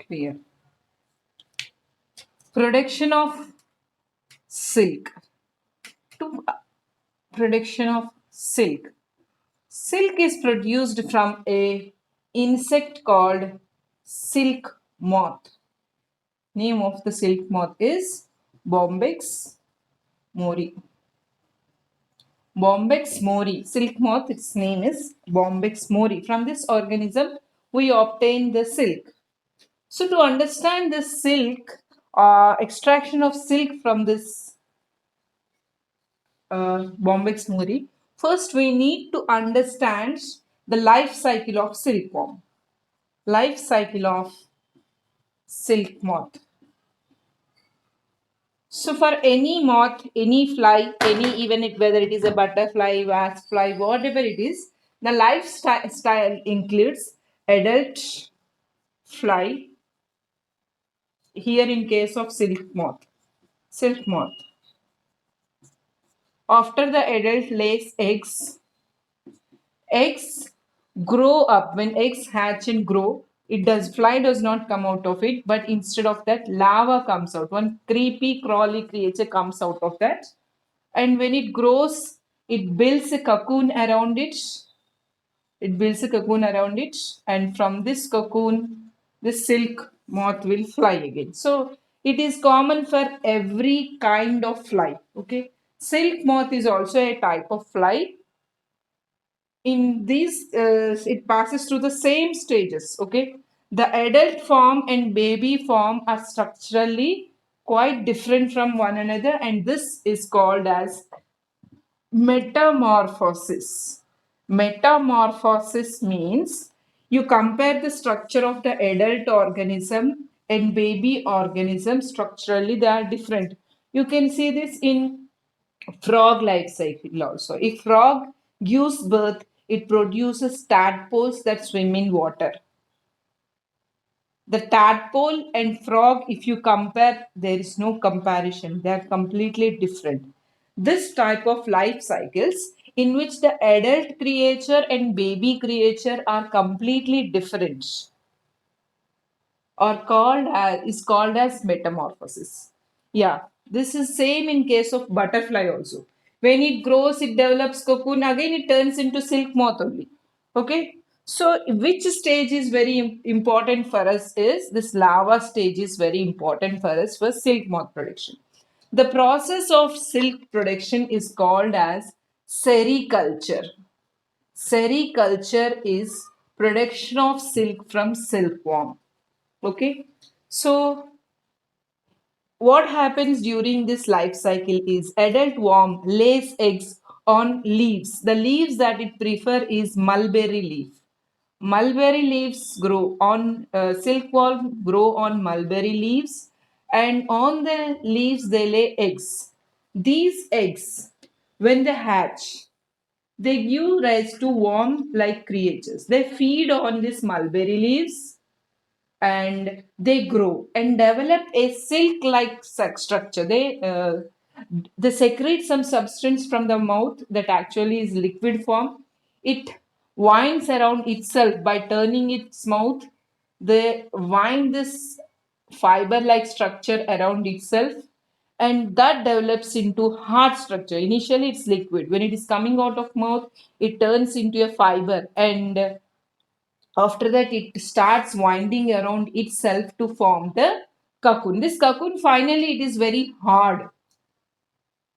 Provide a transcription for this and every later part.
here. Production of silk. To production of silk. Silk is produced from a insect called silk moth. Name of the silk moth is Bombyx mori. Bombyx mori. Silk moth, its name is Bombyx mori. From this organism, we obtain the silk. So, to understand the silk, extraction of silk from this Bombyx mori, first we need to understand the life cycle of silkworm. Life cycle of silk moth. So for any moth, any fly, whether it is a butterfly, wasp fly, whatever it is, the lifestyle includes adult fly. Here in case of silk moth. After the adult lays eggs, eggs grow up. When eggs hatch and grow, fly does not come out of it, but instead of that, larva comes out. One creepy crawly creature comes out of that, and when it grows, it builds a cocoon around it. And from this cocoon, the silk moth will fly again. So it is common for every kind of fly. Okay, silk moth is also a type of fly. In these, it passes through the same stages. Okay, the adult form and baby form are structurally quite different from one another, and this is called as metamorphosis. Metamorphosis means you compare the structure of the adult organism and baby organism. Structurally they are different. You can see this in frog life cycle also. If frog gives birth, it produces tadpoles that swim in water. The tadpole and frog, if you compare, there is no comparison. They are completely different. This type of life cycles in which the adult creature and baby creature are completely different or is called as metamorphosis. Yeah, this is same in case of butterfly also. When it grows, it develops cocoon, again it turns into silk moth only. Okay, so which stage is very important for us is this larva stage is very important for us for silk moth production. The process of silk production is called as sericulture. Sericulture is production of silk from silkworm. Okay, so what happens during this life cycle is adult worm lays eggs on leaves. The leaves that it prefer is mulberry leaf. Mulberry leaves grow on silkworm grow on mulberry leaves, and on the leaves they lay eggs. These eggs, when they hatch, they give rise to worm-like creatures. They feed on these mulberry leaves and they grow and develop a silk-like structure. They secrete some substance from the mouth that actually is liquid form. It winds around itself by turning its mouth. They wind this fiber-like structure around itself, and that develops into hard structure. Initially, it's liquid. When it is coming out of mouth, it turns into a fiber, and after that, it starts winding around itself to form the cocoon. This cocoon finally it is very hard.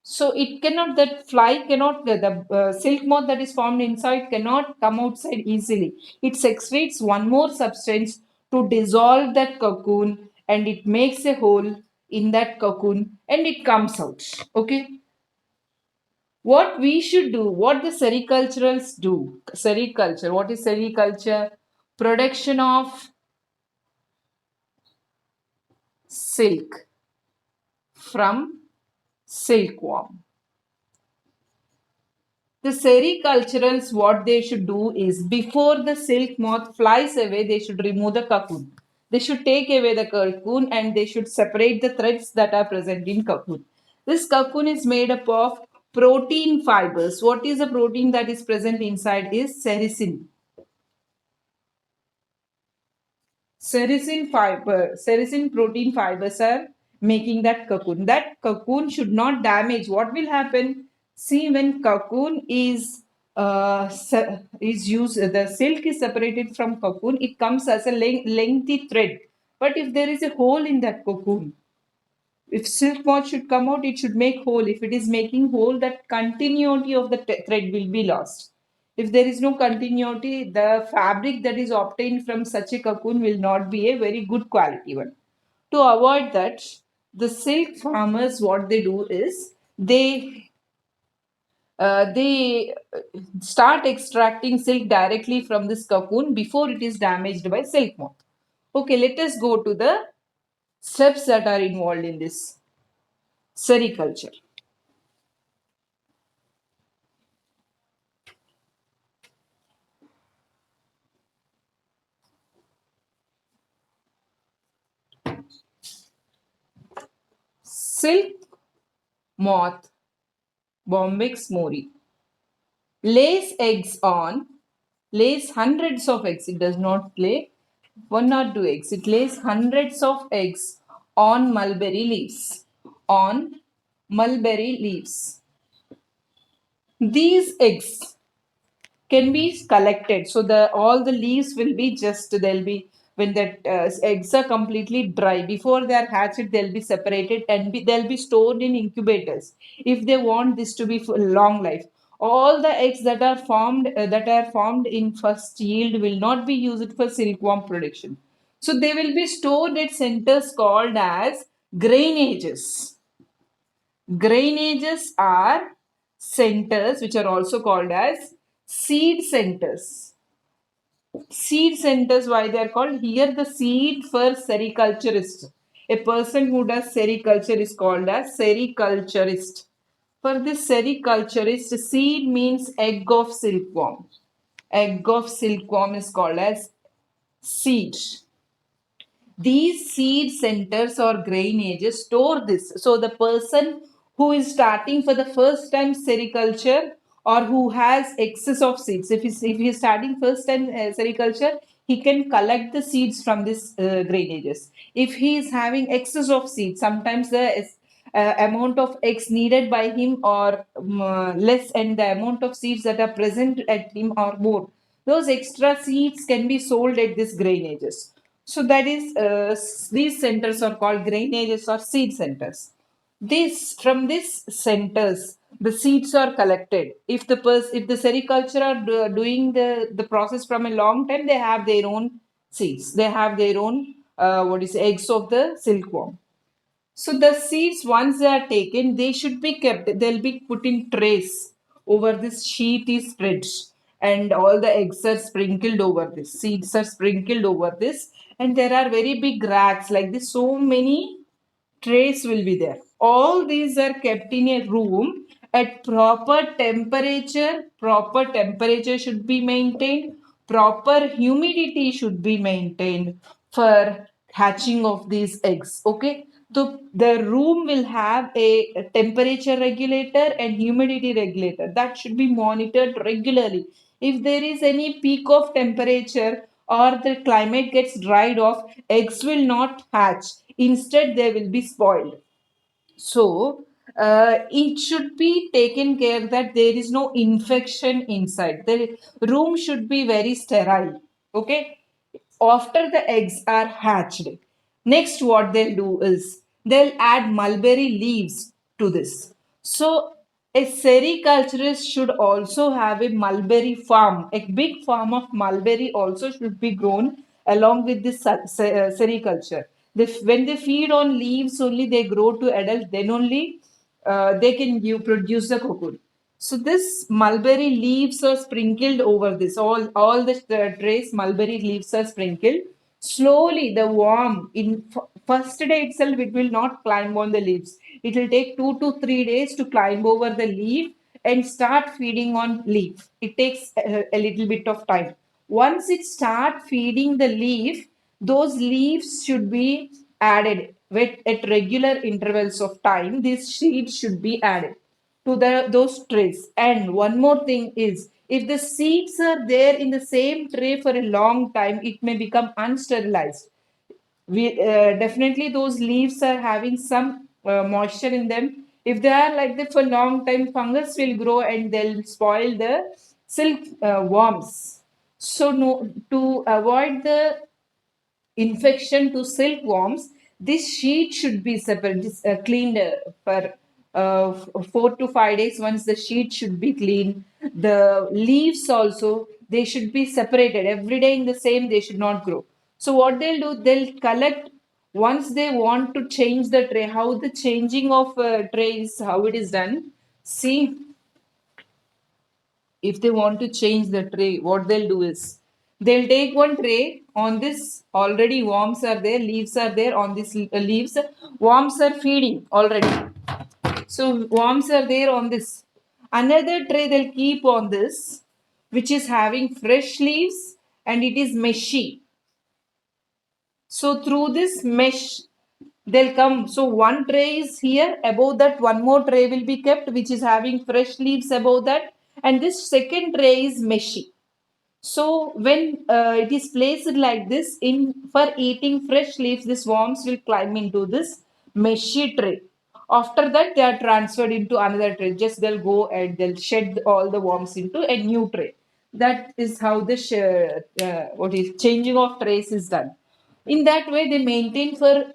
So it cannot, that fly cannot, the silk moth that is formed inside cannot come outside easily. It secretes one more substance to dissolve that cocoon, and it makes a hole in that cocoon and it comes out. Okay. What we should do, what the sericulturals do. Sericulture. What is sericulture? Production of silk from silkworm. The sericulturals, what they should do is before the silk moth flies away, they should remove the cocoon. They should take away the cocoon and they should separate the threads that are present in cocoon. This cocoon is made up of protein fibers. What is the protein that is present inside is sericin. sericin protein fibers are making that cocoon. That cocoon should not damage. What will happen? See, when cocoon is used, the silk is separated from cocoon. It comes as a lengthy thread. But if there is a hole in that cocoon, if silk moth should come out, it should make hole. If it is making hole, that continuity of the thread will be lost. If there is no continuity, the fabric that is obtained from such a cocoon will not be a very good quality one. To avoid that, the silk farmers, what they do is they start extracting silk directly from this cocoon before it is damaged by silk moth. Okay, let us go to the steps that are involved in this sericulture. Silk moth, Bombyx mori, lays eggs on, lays hundreds of eggs. It does not lay one or two eggs. It lays hundreds of eggs on mulberry leaves. On mulberry leaves. These eggs can be collected. So the all the leaves will be just they'll be when the eggs are completely dry before they are hatched they'll be separated and they'll be stored in incubators if they want this to be for long life. All the eggs that are formed in first yield will not be used for silkworm production. So they will be stored at centers called as grainages. Grainages are centers which are also called as seed centers. Seed centers, why they are called? Here the seed for sericulturist. A person who does sericulture is called as sericulturist. For this sericulturist, seed means egg of silkworm. Egg of silkworm is called as seed. These seed centers or grainages store this. So the person who is starting for the first time sericulture or who has excess of seeds, if he's starting first time sericulture, he can collect the seeds from this grainages. If he is having excess of seeds, sometimes the amount of eggs needed by him or less, and the amount of seeds that are present at him are more. Those extra seeds can be sold at these grainages. So that is these centers are called grainages or seed centers. This from these centers the seeds are collected. If the sericulture are doing the process from a long time, they have their own seeds. They have their own what is eggs of the silkworm. So the seeds, once they are taken, they should be kept. They'll be put in trays over this sheet is spread, and all the eggs are sprinkled over this. Seeds are sprinkled over this, and there are very big racks like this. So many trays will be there. All these are kept in a room at proper temperature. Proper temperature should be maintained. Proper humidity should be maintained for hatching of these eggs. Okay. So the room will have a temperature regulator and humidity regulator that should be monitored regularly. If there is any peak of temperature or the climate gets dried off, eggs will not hatch. Instead, they will be spoiled. So, it should be taken care that there is no infection inside. The room should be very sterile. Okay. After the eggs are hatched, next what they'll do is they'll add mulberry leaves to this. So, a sericulturist should also have a mulberry farm. A big farm of mulberry also should be grown along with this sericulture. When they feed on leaves only, they grow to adult, then only they can produce the cocoon. So this mulberry leaves are sprinkled over this. All the trays mulberry leaves are sprinkled. Slowly the worm in first day itself it will not climb on the leaves. It will take 2 to 3 days to climb over the leaf and start feeding on leaf. It takes a little bit of time. Once it start feeding the leaf, those leaves should be added at regular intervals of time. These seeds should be added to those trays. And one more thing is, if the seeds are there in the same tray for a long time, it may become unsterilized. We definitely those leaves are having some moisture in them. If they are like that for long time, fungus will grow and they'll spoil the silk worms. So no, to avoid the infection to silkworms, this sheet should be separate, cleaned for 4 to 5 days. Once the sheet should be cleaned, the leaves also they should be separated every day in the same. They should not grow. So what they'll do, they'll collect once they want to change the tray. How the changing of tray is how it is done. See, if they want to change the tray, what they'll do is they'll take one tray. On this already worms are there, leaves are there. On this leaves, worms are feeding already, so worms are there on this. Another tray they'll keep on this, which is having fresh leaves and it is meshy. So through this mesh, they'll come. So one tray is here. Above that, one more tray will be kept, which is having fresh leaves above that. And this second tray is meshy. So when it is placed like this, in for eating fresh leaves, these worms will climb into this meshy tray. After that, they are transferred into another tray. Just they'll go and they'll shed all the worms into a new tray. That is how the what is changing of trays is done. In that way, they maintain for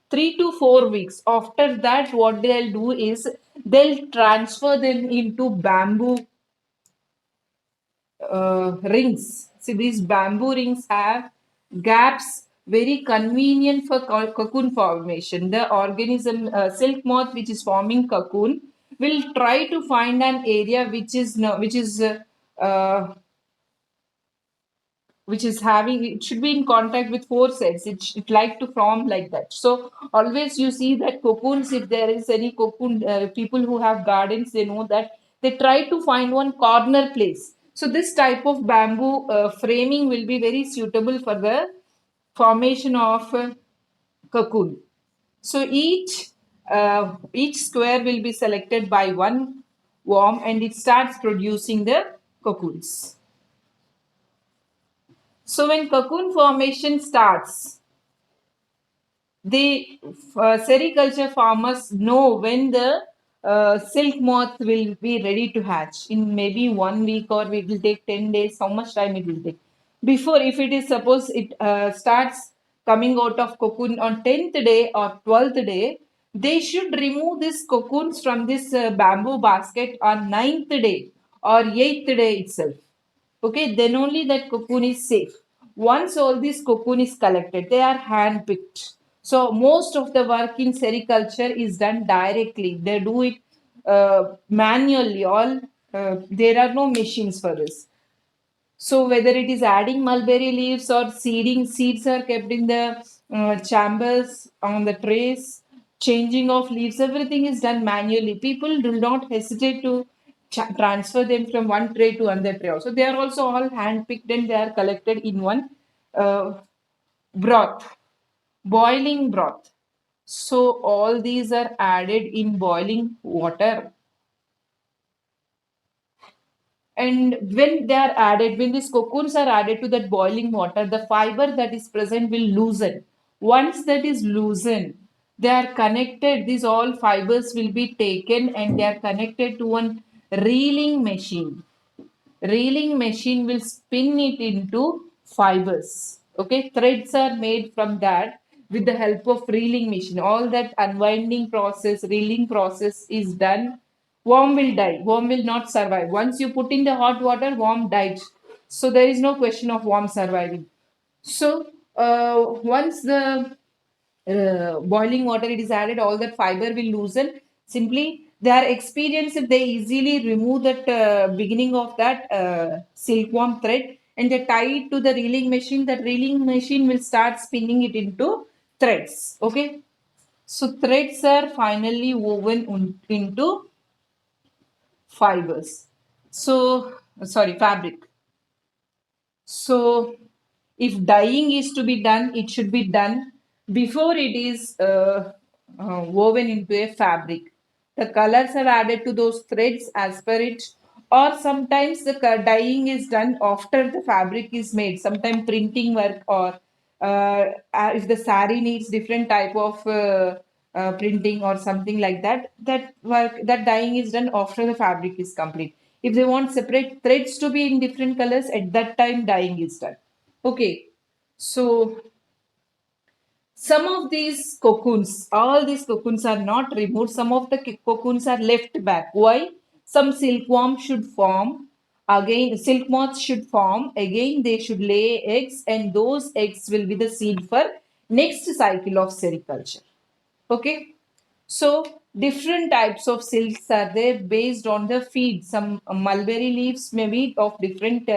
3 to 4 weeks. After that, what they'll do is they'll transfer them into bamboo rings. See, these bamboo rings have gaps, very convenient for cocoon formation. The organism, silk moth, which is forming cocoon, will try to find an area which is no, uh, which is having, it should be in contact with four sides. It like to form like that. So always you see that cocoons, if there is any cocoon, people who have gardens, they know that they try to find one corner place. So this type of bamboo framing will be very suitable for the formation of cocoon. So each square will be selected by one worm and it starts producing the cocoons. So when cocoon formation starts, the sericulture farmers know when the silk moth will be ready to hatch in maybe 1 week, or it will take 10 days. How much time it will take? Before, if it is suppose it starts coming out of cocoon on 10th day or 12th day, they should remove these cocoons from this bamboo basket on 9th day or 8th day itself. Okay, then only that cocoon is safe. Once all this cocoon is collected, they are hand picked. So most of the work in sericulture is done directly. They do it manually. All there are no machines for this. So whether it is adding mulberry leaves or seeding, seeds are kept in the chambers on the trays. Changing of leaves, everything is done manually. People do not hesitate to transfer them from one tray to another tray. So they are also all hand picked and they are collected in one uh, broth, boiling broth. So all these are added in boiling water, and when they are added, when these cocoons are added to that boiling water, the fiber that is present will loosen. Once that is loosened, they are connected, these all fibers will be taken and they are connected to one reeling machine. Reeling machine will spin it into fibers. Okay, threads are made from that with the help of reeling machine. All that unwinding process, reeling process is done. Worm will die, worm will not survive. Once you put in the hot water, worm died. So there is no question of worm surviving. So once the boiling water it is added, all that fiber will loosen. Simply they are experienced, they easily remove that beginning of that silkworm thread and they tie it to the reeling machine. That reeling machine will start spinning it into threads. Okay, so threads are finally woven into fibers. So sorry, fabric. So, if dyeing is to be done, it should be done before it is woven into a fabric. The colors are added to those threads as per it, or sometimes the dyeing is done after the fabric is made. Sometimes printing work or if the sari needs different type of printing or something like that, that work, that dyeing is done after the fabric is complete. If they want separate threads to be in different colors, at that time dyeing is done. Okay, so some of these cocoons, all these cocoons are not removed. Some of the cocoons are left back. Why? Some silkworm should form. Again, silk moths should form. Again, they should lay eggs, and those eggs will be the seed for next cycle of sericulture. Okay. So different types of silks are there based on the feed. Some mulberry leaves may be of different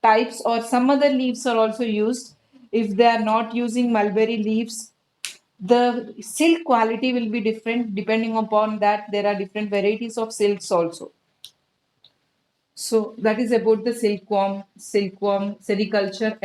types, or some other leaves are also used. If they are not using mulberry leaves, the silk quality will be different. Depending upon that, there are different varieties of silks also. So that is about the silkworm sericulture